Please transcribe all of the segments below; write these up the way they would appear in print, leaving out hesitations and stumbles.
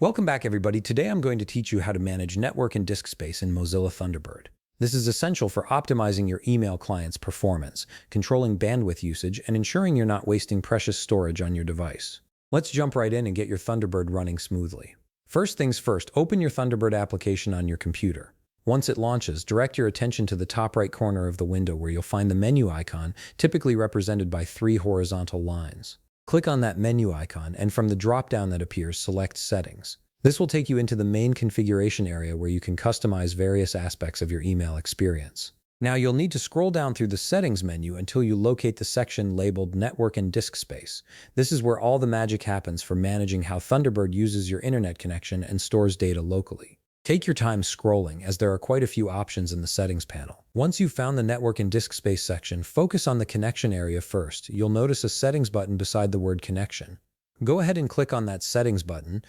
Welcome back, everybody. Today I'm going to teach you how to manage network and disk space in Mozilla Thunderbird. This is essential for optimizing your email client's performance, controlling bandwidth usage, and ensuring you're not wasting precious storage on your device. Let's jump right in and get your Thunderbird running smoothly. First things first, open your Thunderbird application on your computer. Once it launches, direct your attention to the top right corner of the window where you'll find the menu icon, typically represented by 3 horizontal lines. Click on that menu icon, and from the drop-down that appears, select Settings. This will take you into the main configuration area where you can customize various aspects of your email experience. Now you'll need to scroll down through the Settings menu until you locate the section labeled Network and Disk Space. This is where all the magic happens for managing how Thunderbird uses your internet connection and stores data locally. Take your time scrolling, as there are quite a few options in the Settings panel. Once you've found the Network and Disk Space section, focus on the Connection area first. You'll notice a Settings button beside the word Connection. Go ahead and click on that Settings button.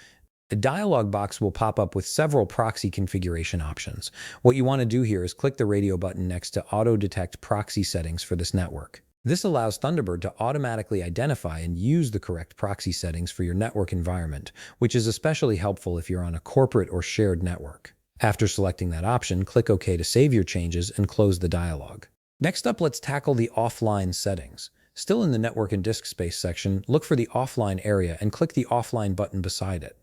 A dialog box will pop up with several proxy configuration options. What you want to do here is click the radio button next to Auto Detect Proxy Settings for this network. This allows Thunderbird to automatically identify and use the correct proxy settings for your network environment, which is especially helpful if you're on a corporate or shared network. After selecting that option, click OK to save your changes and close the dialog. Next up, let's tackle the offline settings. Still in the Network and Disk Space section, look for the Offline area and click the Offline button beside it.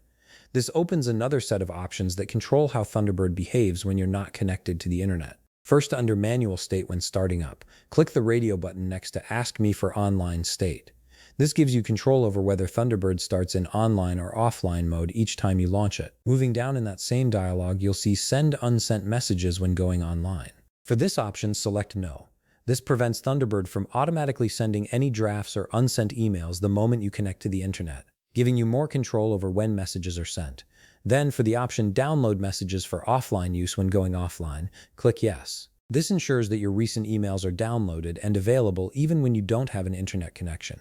This opens another set of options that control how Thunderbird behaves when you're not connected to the internet. First, under Manual State when starting up, click the radio button next to Ask Me for Online State. This gives you control over whether Thunderbird starts in online or offline mode each time you launch it. Moving down in that same dialog, you'll see Send Unsent Messages when going online. For this option, select No. This prevents Thunderbird from automatically sending any drafts or unsent emails the moment you connect to the internet, giving you more control over when messages are sent. Then, for the option Download Messages for offline use when going offline, click Yes. This ensures that your recent emails are downloaded and available even when you don't have an internet connection.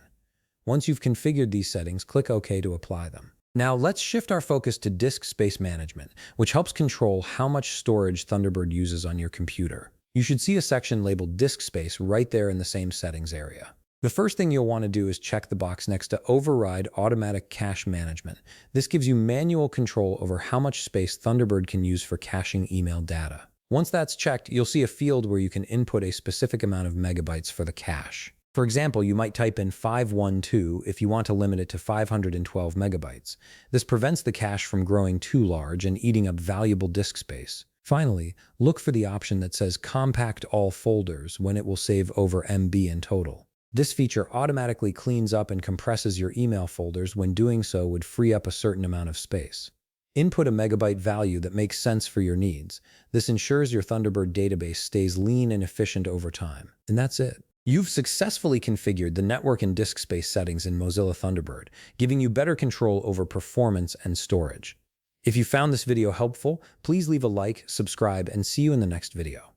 Once you've configured these settings, click OK to apply them. Now, let's shift our focus to disk space management, which helps control how much storage Thunderbird uses on your computer. You should see a section labeled Disk Space right there in the same settings area. The first thing you'll want to do is check the box next to Override Automatic Cache Management. This gives you manual control over how much space Thunderbird can use for caching email data. Once that's checked, you'll see a field where you can input a specific amount of megabytes for the cache. For example, you might type in 512 if you want to limit it to 512 megabytes. This prevents the cache from growing too large and eating up valuable disk space. Finally, look for the option that says Compact All Folders when it will save over MB in total. This feature automatically cleans up and compresses your email folders. When doing so would free up a certain amount of space. Input a megabyte value that makes sense for your needs. This ensures your Thunderbird database stays lean and efficient over time. And that's it. You've successfully configured the network and disk space settings in Mozilla Thunderbird, giving you better control over performance and storage. If you found this video helpful, please leave a like, subscribe, and see you in the next video.